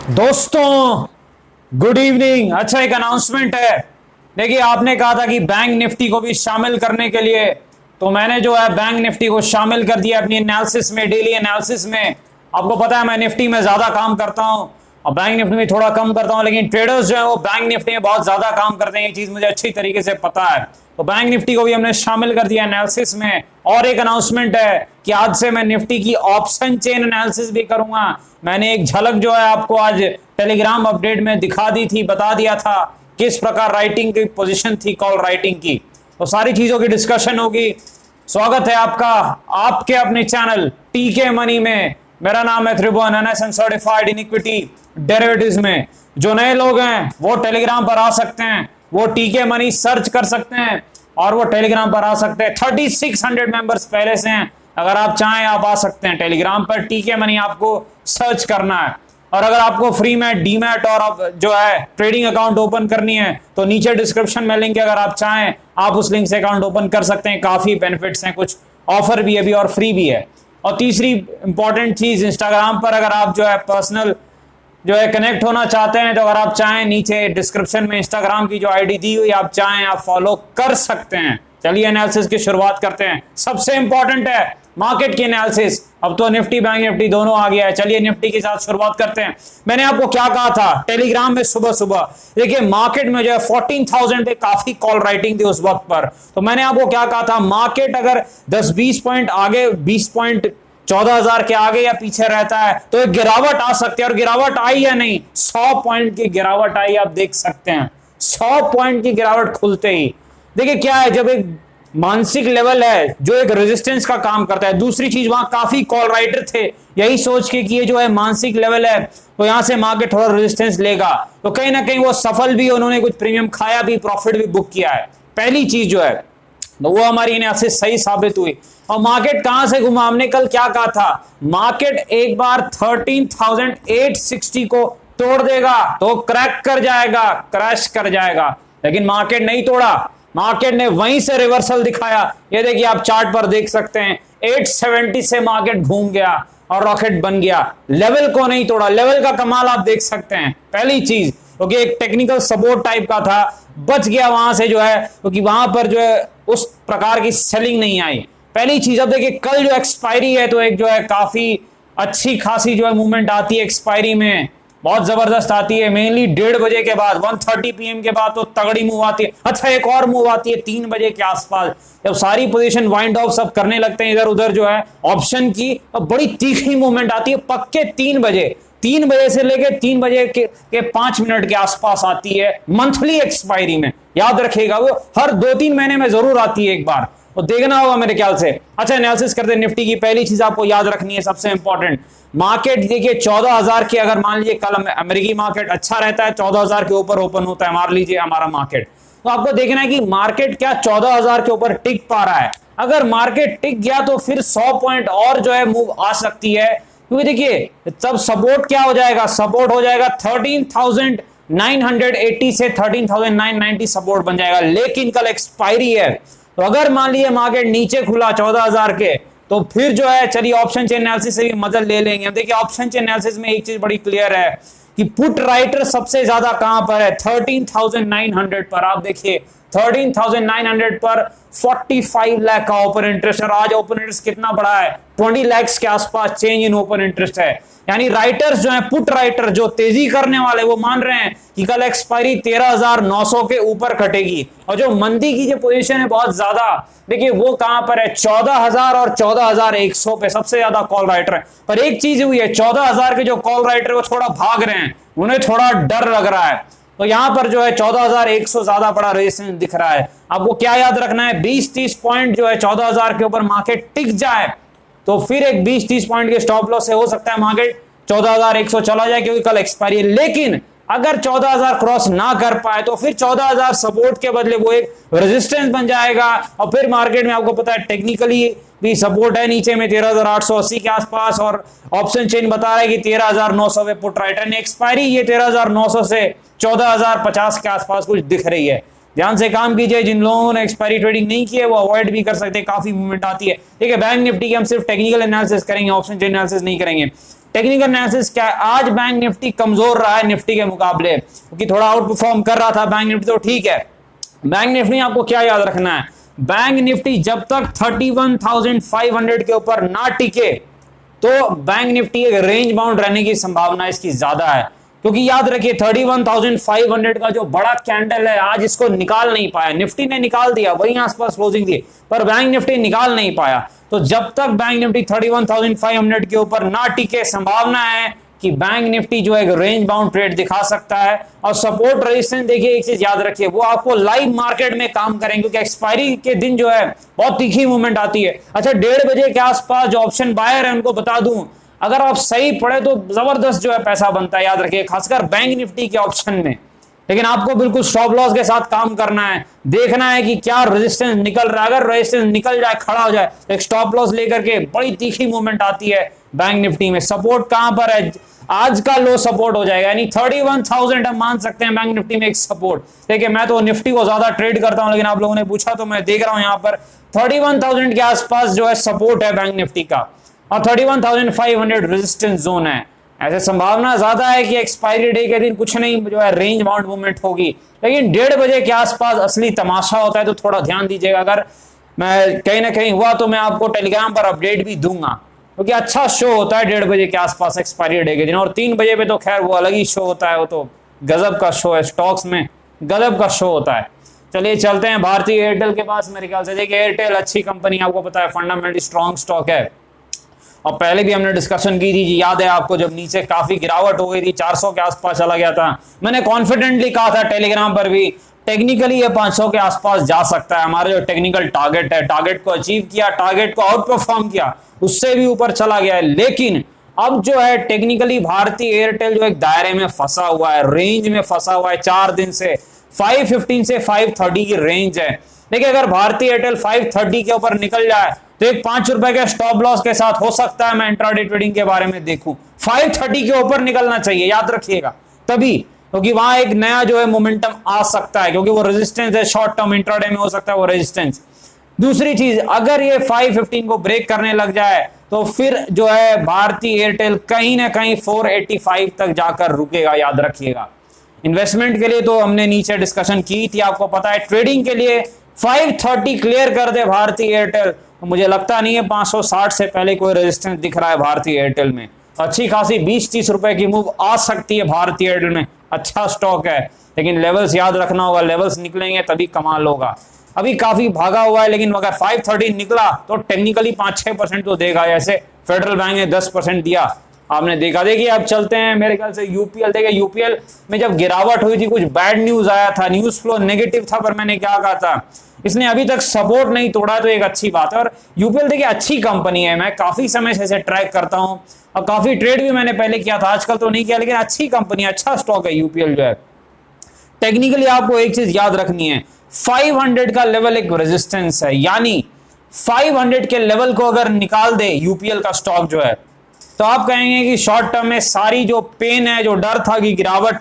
दोस्तों good evening. अच्छा, एक अनाउंसमेंट है। देखिए, आपने कहा था कि बैंक निफ्टी को भी शामिल करने के लिए, तो मैंने जो है बैंक निफ्टी को शामिल कर दिया अपनी एनालिसिस में, डेली एनालिसिस में। आपको पता है मैं निफ्टी में ज्यादा काम करता हूं और बैंक निफ्टी में थोड़ा कम करता हूं, लेकिन ट्रेडर्स जो है वो बैंक निफ्टी में बहुत ज्यादा काम करते हैं। ये चीज मुझे अच्छी तरीके से पता है। तो बैंक निफ्टी को भी हमने शामिल कर दिया एनालिसिस में। और एक अनाउंसमेंट है कि आज से मैं निफ्टी की ऑप्शन चेन एनालिसिस भी करूंगा। मैंने एक झलक जो है आपको आज टेलीग्राम अपडेट में दिखा दी थी, बता दिया था किस प्रकार राइटिंग की पोजीशन थी, कॉल राइटिंग की। तो सारी चीजों की डिस्कशन होगी। स्वागत है आपका आपके अपने चैनल टीके मनी में। मेरा नाम है Tribhuvan, NSN certified in equity derivatives में। जो नए लोग हैं वो टेलीग्राम पर आ सकते हैं, वो टीके मनी सर्च कर सकते हैं और वो टेलीग्राम पर आ सकते हैं। 3600 मेंबर्स पहले से हैं। अगर आप चाहें आप आ सकते हैं टेलीग्राम पर। टीके मनी आपको सर्च करना है। और अगर आपको फ्री में डीमैट और जो है ट्रेडिंग अकाउंट ओपन करनी है तो नीचे डिस्क्रिप्शन में लिंक है, अगर आप चाहें आप उस लिंक से अकाउंट ओपन कर सकते हैं। काफी बेनिफिट्स हैं, कुछ ऑफर भी है भी और फ्री भी है। और तीसरी इंपॉर्टेंट चीज, इंस्टाग्राम पर अगर आप जो है पर्सनल जो है कनेक्ट होना चाहते हैं तो अगर आप चाहें नीचे डिस्क्रिप्शन में इंस्टाग्राम की जो आईडी दी हुई आप चाहें आप फॉलो कर सकते हैं। चलिए एनालिसिस की शुरुआत करते हैं। सबसे इंपॉर्टेंट है मार्केट की एनालिसिस। अब तो निफ्टी बैंक निफ्टी दोनों आ गया है। चलिए निफ्टी के साथ शुरुआत करते हैं। मैंने आपको क्या कहा था टेलीग्राम में सुबह सुबह, देखिए मार्केट में जो है 14,000 पे काफी कॉल राइटिंग थी उस वक्त पर। तो मैंने आपको क्या कहा था, मार्केट अगर 10-20 पॉइंट आगे, 20 पॉइंट 14,000 के आगे या पीछे रहता है तो एक गिरावट आ सकती है। और गिरावट आई या नहीं, 100 पॉइंट की गिरावट आई, आप देख सकते हैं 100 पॉइंट की गिरावट खुलते ही। देखिए क्या है, जब एक मानसिक लेवल है जो एक रेजिस्टेंस का काम करता है। दूसरी चीज, वहां काफी कॉल राइटर थे यही सोच के कि ये जो है मानसिक लेवल है तो यहां से मार्केट थोड़ा रेजिस्टेंस लेगा। तो कहीं ना कहीं वो सफल भी, उन्होंने कुछ प्रीमियम खाया भी, प्रॉफिट भी बुक किया है। पहली चीज जो है तो वो हमारी एनालिसिस सही साबित हुई। और मार्केट कहां से घुमा, हमने कल क्या कहा था, मार्केट एक बार 13,860 को तोड़ देगा तो क्रैक कर जाएगा, क्रैश कर जाएगा। लेकिन मार्केट नहीं तोड़ा, मार्केट ने वहीं से रिवर्सल दिखाया। ये देखिए आप चार्ट पर देख सकते हैं 870 से मार्केट घूम गया और रॉकेट बन गया। लेवल को नहीं तोड़ा, लेवल का कमाल आप देख सकते हैं। पहली चीज क्योंकि एक टेक्निकल सपोर्ट टाइप का था, बच गया वहां से जो है, क्योंकि वहां पर जो है उस प्रकार की सेलिंग नहीं आई। पहली चीज। अब देखिए कल जो एक्सपायरी है तो एक जो है काफी अच्छी खासी जो है मूवमेंट आती है एक्सपायरी में, बहुत जबरदस्त आती है। मेनली 1:30 बजे के बाद, 1:30 PM के बाद तो तगड़ी मूव आती है। अच्छा, एक और मूव आती है 3 बजे के आसपास, जब सारी पोजीशन वाइंड ऑफ सब करने लगते हैं इधर उधर जो है ऑप्शन की, तो बड़ी तीखी मूवमेंट आती है पक्के 3 बजे। 3 बजे से लेके 3 बजे के 5 मिनट के आसपास आती है मंथली एक्सपायरी में। याद रखिएगा, वो हर 2-3 महीने में जरूर आती है एक बार, तो देखना होगा मेरे ख्याल से। अच्छा, एनालिसिस करते हैं निफ्टी की। पहली चीज आपको याद रखनी है सबसे इंपॉर्टेंट, मार्केट देखिए 14,000 की, अगर मान लीजिए कल अमेरिकी मार्केट अच्छा रहता है 14,000 के ऊपर ओपन होता है, मान लीजिए हमारा मार्केट, तो आपको देखना है कि मार्केट क्या 14,000 के ऊपर टिक पा रहा है। अगर मार्केट टिक गया तो फिर 100 पॉइंट और जो है मूव आ सकती है, क्योंकि देखिए तब सपोर्ट क्या हो जाएगा, सपोर्ट हो जाएगा 13,980 से 13,990 सपोर्ट बन जाएगा। लेकिन कल एक्सपायरी है, तो अगर मान लीजिए मार्केट नीचे खुला 14,000 के, तो फिर जो है चलिए ऑप्शन चेन एनालिसिस से भी मदद ले लेंगे। देखिए ऑप्शन चेन एनालिसिस में एक चीज बड़ी क्लियर है कि पुट राइटर सबसे ज्यादा कहां पर है, 13,900 पर। आप देखिए 13,900 पर 45 लाख का ओपन इंटरेस्ट, और आज ओपन इंटरेस्ट कितना बड़ा है, 20 लाख के आसपास चेंज इन ओपन इंटरेस्ट है। यानी राइटर्स जो है, पुट राइटर जो तेजी करने वाले, वो मान रहे हैं कि कल एक्सपायरी 13,900 के ऊपर कटेगी। और जो मंदी की जो पोजीशन है बहुत ज्यादा, देखिए वो कहां पर है, 14,000 और 14,100 पे सबसे ज्यादा कॉल राइटर है। पर एक चीज हुई है, 14,000 के जो कॉल राइटर वो थोड़ा भाग रहे हैं, उन्हें थोड़ा डर लग रहा है। तो यहां पर जो है 14,100 ज्यादा बड़ा रेजिस्टेंस दिख रहा है। आपको क्या याद रखना है, 20-30 पॉइंट जो है 14,000 के ऊपर मार्केट टिक जाए तो फिर एक 20-30 पॉइंट के स्टॉप लॉस से हो सकता है मार्केट 14,100 चला जाए, क्योंकि कल एक्सपायरी है। लेकिन अगर 14,000 क्रॉस ना कर पाए तो फिर 14,000 सपोर्ट के बदले वो एक रेजिस्टेंस बन जाएगा। और फिर मार्केट में आपको पता है टेक्निकली भी सपोर्ट है नीचे में 13,880 के आसपास, और ऑप्शन चेन बता रहा है कि 13,900 पे पुट राइटर ने एक्सपायरी ये 13,900 से 14,050 के आसपास कुछ दिख रही है। ध्यान से काम कीजिए, जिन लोगों ने एक्सपायरी ट्रेडिंग नहीं की है वो अवॉइड भी कर सकते हैं, काफी मूवमेंट आती है। ठीक है, बैंक निफ्टी की हम सिर्फ टेक्निकल एनालिसिस करेंगे, ऑप्शन चेन एनालिसिस नहीं करेंगे। टेक्निकल एनालिसिस क्या है, आज बैंक निफ्टी कमजोर रहा है निफ्टी के मुकाबले, क्योंकि थोड़ा आउट परफॉर्म कर रहा था बैंक निफ्टी, तो ठीक है। बैंक निफ्टी आपको क्या याद रखना है, बैंक निफ्टी जब तक 31,500 के ऊपर ना टिके तो बैंक निफ्टी एक रेंज बाउंड रहने की संभावना इसकी ज्यादा है, क्योंकि याद रखिए 31,500 का जो बड़ा कैंडल है आज इसको निकाल नहीं पाया, निफ्टी ने निकाल दिया, वहीं आसपास क्लोजिंग थी, पर बैंक निफ्टी निकाल नहीं पाया। तो जब तक बैंक निफ्टी 31,500 के ऊपर ना टिके, संभावना है कि बैंक निफ्टी जो एक रेंज बाउंड ट्रेड दिखा सकता है। और सपोर्ट रेजिस्टेंस देखिए, एक चीज याद रखिए, वो आपको लाइव मार्केट में काम करेंगे, क्योंकि एक्सपायरी के दिन जो है बहुत तीखी मूवमेंट आती है। अच्छा, 1:30 बजे के आसपास जो ऑप्शन बायर है उनको बता दूं, अगर आप सही पढ़े तो जबरदस्त जो है पैसा बनता है, याद रखिए, खासकर बैंक निफ्टी के ऑप्शन में। लेकिन आपको बिल्कुल स्टॉप लॉस के साथ काम करना है, देखना है कि क्या रेजिस्टेंस निकल रहा है, अगर रेजिस्टेंस निकल जाए, खड़ा हो जाए, तो एक स्टॉप लॉस लेकर के बड़ी तीखी मूवमेंट आती है बैंक निफ्टी में। सपोर्ट कहां पर है, आज का लो सपोर्ट हो जाएगा, यानी 31,000 हम मान सकते हैं बैंक निफ्टी में एक सपोर्ट। देखिए, मैं तो निफ्टी को ज्यादा ट्रेड करता हूं, लेकिन आप लोगों ने पूछा तो मैं देख रहा हूं यहां पर 31,000 के आसपास जो है सपोर्ट है बैंक निफ्टी का, और 31,500 रेजिस्टेंस जोन है। ऐसे संभावना ज्यादा है कि एक्सपायरी डे के दिन कुछ नहीं जो है रेंज बाउंड मूवमेंट होगी, लेकिन 1:30 बजे के आसपास असली तमाशा होता है, तो थोड़ा ध्यान दीजिएगा। अगर मैं कहीं ना कहीं हुआ तो मैं आपको टेलीग्राम पर अपडेट भी दूंगा, क्योंकि अच्छा शो होता है 1:30 बजे के आसपास एक्सपायरी डे के दिन, और 3 बजे पे तो खैर वो अलग ही शो होता है, वो तो गजब का शो है, स्टॉक्स में गजब का शो होता है। चलिए चलते हैं भारतीय एयरटेल के पास। मेरे ख्याल से देखिए, एयरटेल अच्छी कंपनी, आपको पता है फंडामेंटली स्ट्रॉन्ग स्टॉक है, और पहले भी हमने डिस्कशन की थी, याद है आपको, जब नीचे काफी गिरावट हो गई थी, 400 के आसपास चला गया था, मैंने कॉन्फिडेंटली कहा था टेलीग्राम पर भी, टेक्निकली ये 500 के आसपास जा सकता है। हमारा जो टेक्निकल टारगेट है, टारगेट को अचीव किया, टारगेट को आउट परफॉर्म किया, उससे भी ऊपर चला गया है। लेकिन अब जो है टेक्निकली भारतीय एयरटेल जो एक दायरे में फंसा हुआ है, रेंज में फंसा हुआ है 4 दिन से, 515 से 530 की रेंज है। देखिए, अगर भारतीय एयरटेल 530 के ऊपर निकल जाए तो एक 5 रुपए के स्टॉप लॉस के साथ हो सकता है मैं इंट्राडे ट्रेडिंग के बारे में देखूं। 530 के ऊपर निकलना चाहिए, याद रखिएगा, तभी, क्योंकि वहां एक नया जो है मोमेंटम आ सकता है, क्योंकि वो रेजिस्टेंस है, शॉर्ट टर्म इंट्राडे में हो सकता है वो रेजिस्टेंस। दूसरी चीज, अगर ये 515 को ब्रेक करने लग जाए तो फिर जो है भारतीय एयरटेल कहीं ना कहीं 485 तक जाकर रुकेगा, याद रखिएगा। इन्वेस्टमेंट के लिए तो हमने नीचे डिस्कशन की थी, आपको पता है, ट्रेडिंग के लिए 530 क्लियर कर दे भारतीय एयरटेल, तो मुझे लगता नहीं है 560 से पहले कोई रेजिस्टेंस दिख रहा है भारतीय एयरटेल में। अच्छी खासी 20-30 रुपए की मूव आ सकती है भारतीय एयरटेल में, अच्छा स्टॉक है, लेकिन लेवल्स याद रखना होगा, लेवल्स निकलेंगे तभी कमाल होगा। अभी काफी भागा हुआ है, लेकिन अगर 530 निकला तो टेक्निकली 5-6% तो देगा, जैसे फेडरल बैंक ने 10% दिया, आपने देखा। देखिए, अब चलते हैं मेरे ख्याल से यूपीएल। देखिए, यूपीएल में जब गिरावट हुई थी, कुछ बैड न्यूज आया था, न्यूज फ्लो नेगेटिव था, पर मैंने क्या कहा था, इसने अभी तक सपोर्ट नहीं तोड़ा, तो एक अच्छी बात है। और यूपीएल देखिए अच्छी कंपनी है, मैं काफी समय से इसे ट्रैक करता हूं, और काफी ट्रेड भी मैंने पहले किया था, आजकल तो नहीं किया, लेकिन अच्छी कंपनी, अच्छा स्टॉक है यूपीएल जो है। टेक्निकली आपको एक चीज याद रखनी है, 500 का लेवल एक रेजिस्टेंस है, यानी 500 के लेवल को अगर निकाल दे यूपीएल का स्टॉक जो है, तो आप कहेंगे कि शॉर्ट टर्म में सारी जो पेन है, जो डर था कि गिरावट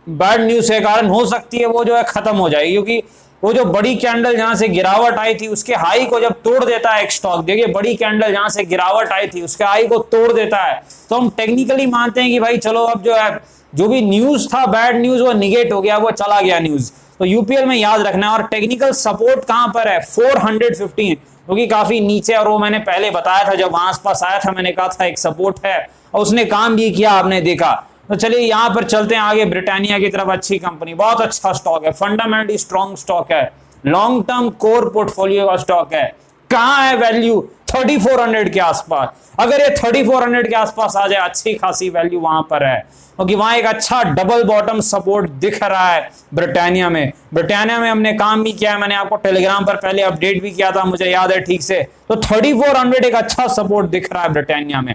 बैड न्यूज के कारण हो सकती है, वो जो है खत्म हो जाएगी, क्योंकि वो जो बड़ी कैंडल जहां से गिरावट आई थी उसके हाई को जब तोड़ देता है एक स्टॉक, देखिए बड़ी कैंडल जहां से गिरावट आई थी उसके हाई को तोड़ देता है, तो हम टेक्निकली मानते हैं कि भाई चलो, अब जो है जो भी न्यूज था बैड न्यूज वो निगेट हो गया, वो चला गया न्यूज। तो यूपीएल में याद रखना है। और टेक्निकल सपोर्ट कहां पर है, 415, क्योंकि काफी नीचे, और वो मैंने पहले बताया था, जब आसपास आया था मैंने कहा था एक सपोर्ट है, और उसने काम भी किया, आपने देखा। तो चलिए यहां पर चलते हैं आगे, ब्रिटानिया की तरफ। अच्छी कंपनी, बहुत अच्छा स्टॉक है, फंडामेंटली स्ट्रॉन्ग स्टॉक है, लॉन्ग टर्म कोर पोर्टफोलियो का स्टॉक है। कहां है वैल्यू, 3400 के आसपास। अगर ये 3400 के आसपास आ जाए, अच्छी खासी वैल्यू वहां पर है, क्योंकि वहां एक अच्छा डबल बॉटम सपोर्ट दिख रहा है ब्रिटानिया में। ब्रिटानिया में हमने काम भी किया है, मैंने आपको टेलीग्राम पर पहले अपडेट भी किया था, मुझे याद है ठीक से। तो 3400 एक अच्छा सपोर्ट दिख रहा है ब्रिटानिया में,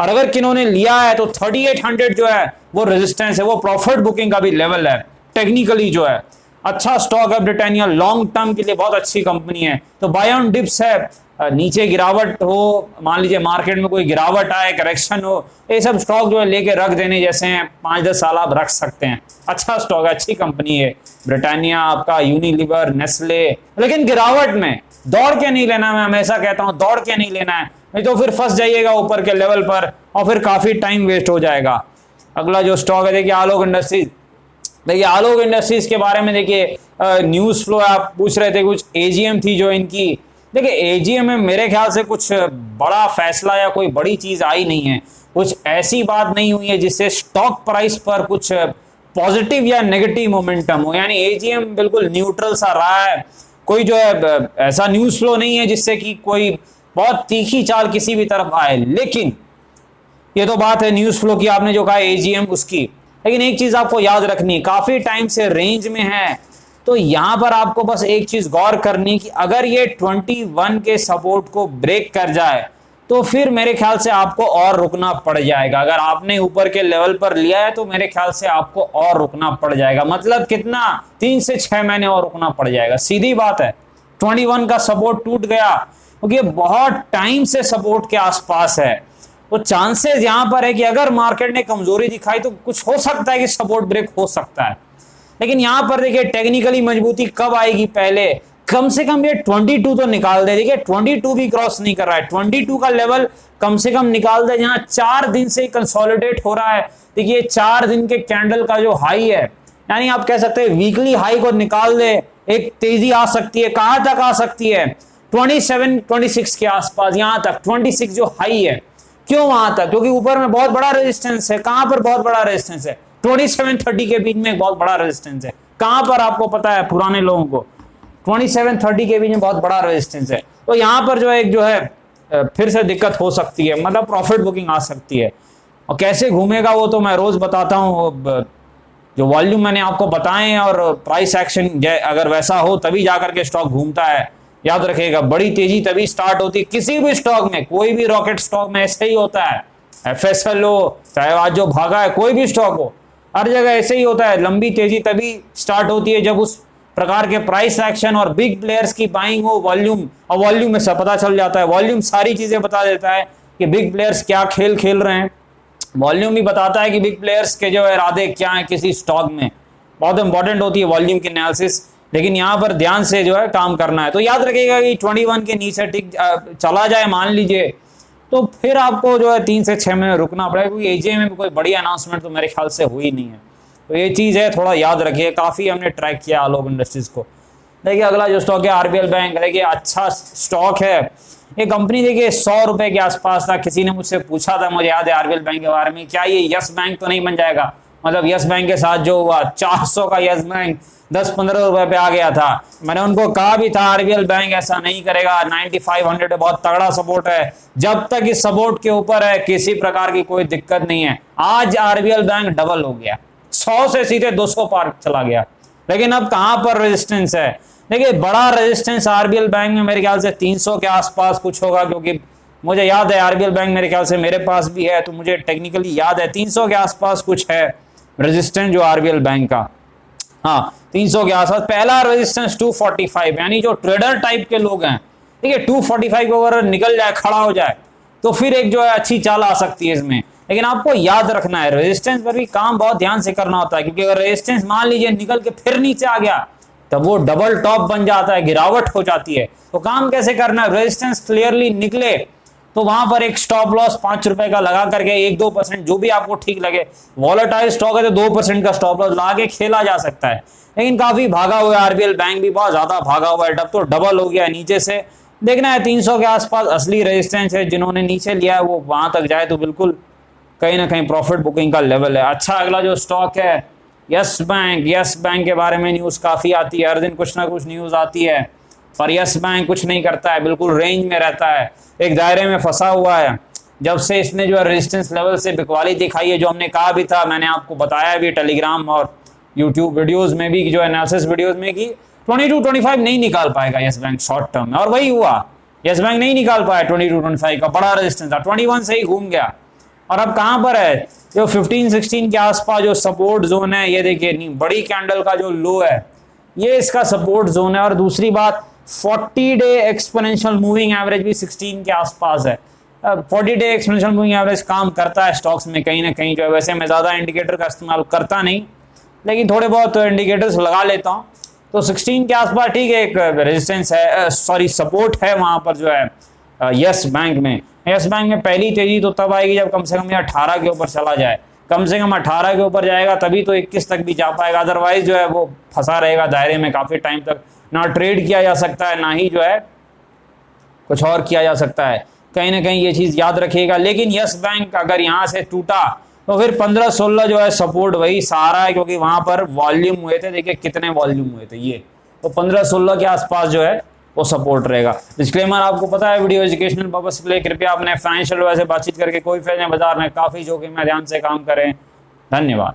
और अगर किन्होंने लिया है तो 3800 जो है वो रेजिस्टेंस है, वो प्रॉफिट बुकिंग का भी लेवल है। टेक्निकली जो है अच्छा स्टॉक है ब्रिटानिया, लॉन्ग टर्म के लिए बहुत अच्छी कंपनी है। तो बाय ऑन डिप्स है, नीचे गिरावट हो, मान लीजिए मार्केट में कोई गिरावट आए, करेक्शन हो, ये सब स्टॉक जो है लेके रख देने जैसे हैं, 5-10 साल आप रख सकते हैं। अच्छा स्टॉक है, अच्छी कंपनी है ब्रिटानिया, आपका यूनिलीवर, नेस्ले। लेकिन गिरावट में दौड़ के नहीं लेना, मैं हमेशा कहता हूं दौड़ के नहीं लेना है। नहीं तो फिर फंस जाइएगा ऊपर के लेवल पर और फिर काफी टाइम वेस्ट हो जाएगा। अगला जो स्टॉक है देखिए आलोक इंडस्ट्रीज। देखिए आलोक इंडस्ट्रीज के बारे में देखिए न्यूज फ्लो आप पूछ रहे थे, कुछ एजीएम थी जो इनकी। देखिए एजीएम में मेरे ख्याल से कुछ बड़ा फैसला या कोई बड़ी चीज आई नहीं है, कुछ ऐसी बात नहीं हुई है जिससे स्टॉक प्राइस पर कुछ पॉजिटिव या नेगेटिव मोमेंटम हो, यानी एजीएम बिल्कुल न्यूट्रल सा रहा है। कोई जो है ऐसा न्यूज फ्लो नहीं है जिससे कि कोई बहुत तीखी चाल किसी भी तरफ आए। लेकिन ये तो बात है न्यूज फ्लो की, आपने जो कहा एजीएम उसकी। लेकिन एक चीज आपको याद रखनी है, काफी टाइम से रेंज में है, तो यहां पर आपको बस एक चीज गौर करनी कि अगर ये 21 के सपोर्ट को ब्रेक कर जाए तो फिर मेरे ख्याल से आपको और रुकना पड़ जाएगा। अगर आपने ऊपर के लेवल पर लिया है तो मेरे ख्याल से आपको और रुकना पड़ जाएगा, मतलब कितना 3 से 6 महीने और रुकना पड़ जाएगा, सीधी बात है। 21 का सपोर्ट टूट गया क्योंकि बहुत टाइम से सपोर्ट के आसपास है, तो चांसेस यहां पर है कि अगर मार्केट ने कमजोरी दिखाई तो कुछ हो सकता है कि सपोर्ट ब्रेक हो सकता है। लेकिन यहां पर देखिए टेक्निकली मजबूती कब आएगी, पहले कम से कम ये 22 तो निकाल दे। देखिए 22 भी क्रॉस नहीं कर रहा है, 22 का लेवल कम से कम निकाल दे, जहां 4 दिन से कंसोलिडेट हो रहा है। देखिए 4 दिन के कैंडल का जो हाई है, यानी आप कह सकते हैं वीकली हाई को निकाल दे, एक तेजी आ सकती है। कहां तक आ सकती है? 27-26 के आसपास, यहां तक 26 जो हाई है। क्यों वहां तक? क्योंकि ऊपर में बहुत बड़ा रेजिस्टेंस है। कहां पर बहुत बड़ा रेजिस्टेंस है? 27-30 के बीच में एक बहुत बड़ा रेजिस्टेंस है। कहां पर आपको पता है पुराने लोगों को? 27-30 के बीच में बहुत बड़ा रेजिस्टेंस है। तो यहां पर जो है एक जो है फिर से दिक्कत हो सकती है, मतलब प्रॉफिट बुकिंग आ सकती है। और कैसे घूमेगा वो तो मैं रोज बताता हूं, जो वॉल्यूम मैंने आपको बताए हैं और प्राइस एक्शन अगर वैसा हो तभी जाकर के स्टॉक घूमता है। याद रखिएगा, बड़ी तेजी तभी स्टार्ट होती है किसी भी स्टॉक में, कोई भी रॉकेट स्टॉक में ऐसे ही होता है। एफएसएल हो, चाहे आज जो भागा है कोई भी स्टॉक हो, हर जगह ऐसे ही होता है। लंबी तेजी तभी स्टार्ट होती है जब उस प्रकार के प्राइस एक्शन और बिग प्लेयर्स की बाइंग हो, वॉल्यूम, और वॉल्यूम में सब पता चल जाता है। वॉल्यूम सारी चीजें बता देता है कि बिग प्लेयर्स क्या खेल खेल रहे हैं। वॉल्यूम भी बताता है कि बिग प्लेयर्स के जो इरादे क्या हैं किसी स्टॉक में। बहुत इंपॉर्टेंट होती है वॉल्यूम की एनालिसिस, लेकिन यहाँ पर ध्यान से जो है काम करना है। तो याद रखिएगा कि 21 के नीचे टिक चला जाए मान लीजिए, तो फिर आपको जो है 3 से 6 महीने रुकना पड़ेगा, क्योंकि एजीएम में कोई बड़ी अनाउंसमेंट तो मेरे ख्याल से हुई नहीं है। तो ये चीज़ है, थोड़ा याद रखिए। काफ़ी हमने ट्रैक किया आलोक इंडस्ट्रीज को। देखिए अगला जो स्टॉक है आरबीएल बैंक। देखिए अच्छा स्टॉक है ये कंपनी। देखिए 100 रुपए के आसपास था। किसी ने मुझसे पूछा था, मुझे याद है आरबीएल बैंक के बारे में, क्या ये यस बैंक तो नहीं बन जाएगा? मतलब यस बैंक के साथ जो हुआ 400 का यस बैंक 10-15 रुपए पे आ गया था। मैंने उनको कहा भी था आरबीएल बैंक ऐसा नहीं करेगा, 9500 बहुत तगड़ा सपोर्ट है, जब तक इस सपोर्ट के ऊपर है किसी प्रकार की कोई दिक्कत नहीं है। आज आरबीएल बैंक डबल हो गया, 100 से सीधे 200 पार चला गया। लेकिन अब कहां पर रेजिस्टेंस है? देखिए बड़ा रेजिस्टेंस आरबीएल बैंक में मेरे ख्याल से 300 के आसपास कुछ होगा, क्योंकि मुझे याद है आरबीएल बैंक मेरे ख्याल से मेरे पास भी है, तो मुझे टेक्निकली याद है 300 के आसपास कुछ है रेजिस्टेंस जो आरबीएल बैंक का। हाँ 300 के आसपास। पहला रेजिस्टेंस 245, यानी जो ट्रेडर टाइप के लोग हैं, ठीक है, 245 को अगर निकल जाए, खड़ा हो जाए, तो फिर एक जो है अच्छी चाल आ सकती है इसमें। लेकिन आपको याद रखना है रेजिस्टेंस पर भी काम बहुत ध्यान से करना होता है, क्योंकि अगर रेजिस्टेंस मान लीजिए निकल के फिर नीचे आ गया तब वो डबल टॉप बन जाता है, गिरावट हो जाती है। तो काम कैसे करना है? रेजिस्टेंस क्लियरली निकले तो वहां पर एक स्टॉप लॉस 5 रुपए का लगा करके 1-2% जो भी आपको ठीक लगे, वॉलेटाइल स्टॉक है तो 2% का स्टॉप लॉस लगा के खेला जा सकता है। लेकिन काफी भागा हुआ है आरबीएल बैंक भी, बहुत ज्यादा भागा हुआ है, डब तो डबल हो गया नीचे से। देखना है 300 के आसपास असली रेजिस्टेंस है, जिन्होंने नीचे लिया है वो वहां तक जाए तो बिल्कुल कहीं ना कहीं प्रॉफिट बुकिंग का लेवल है। अच्छा अगला जो स्टॉक है यस बैंक। यस बैंक के बारे में न्यूज काफी आती है, हर दिन कुछ ना कुछ न्यूज आती है, पर यस बैंक कुछ नहीं करता है, बिल्कुल रेंज में रहता है, एक दायरे में फंसा हुआ है। जब से इसने जो है रेजिस्टेंस लेवल से बिकवाली दिखाई है, जो हमने कहा भी था, मैंने आपको बताया भी टेलीग्राम और यूट्यूब वीडियोस में भी, जो एनालिसिस वीडियोस में, कि 22-25 नहीं निकाल पाएगा यस बैंक शॉर्ट टर्म में, और वही हुआ। यस बैंक नहीं निकाल पाया 22-25 का, बड़ा रेजिस्टेंस था, 21 से ही घूम गया। और अब कहां पर है? जो 15-16 के आसपास जो सपोर्ट जोन है, ये देखिए बड़ी कैंडल का जो लो है ये इसका सपोर्ट जोन है। और दूसरी बात 40 डे एक्सपोनेंशियल मूविंग एवरेज भी 16 के आसपास है। 40 डे एक्सपोनेंशियल मूविंग एवरेज काम करता है स्टॉक्स में कहीं ना कहीं जो है। वैसे मैं ज्यादा इंडिकेटर का इस्तेमाल करता नहीं, लेकिन थोड़े बहुत इंडिकेटर्स लगा लेता हूं। तो 16 के आसपास ठीक है, एक रेजिस्टेंस है, सॉरी सपोर्ट है वहां पर जो है यस बैंक में। यस बैंक में पहली तेजी तो तब आएगी जब कम से कम ये 18 के ऊपर चला जाए, कम से कम 18 के ऊपर जाएगा तभी तो 21 तक भी जा पाएगा, अदरवाइज जो है वो फंसा रहेगा दायरे में काफी टाइम तक, ना ट्रेड किया जा सकता है ना ही जो है कुछ और किया जा सकता है। कहीं ना कहीं ये चीज याद रखिएगा। लेकिन यस बैंक अगर यहाँ से टूटा तो फिर 15-16 जो है सपोर्ट वही सहारा है, क्योंकि वहां पर वॉल्यूम हुए थे, देखिए कितने वॉल्यूम हुए थे ये, तो 15-16 के आसपास जो है वो सपोर्ट रहेगा। डिस्क्लेमर आपको पता है वीडियो एजुकेशनल पर्पस के लिए, कृपया अपने फाइनेंशियल वैसे बातचीत करके कोई फायदे बाजार में काफी जोखिम है ध्यान से काम करें। धन्यवाद।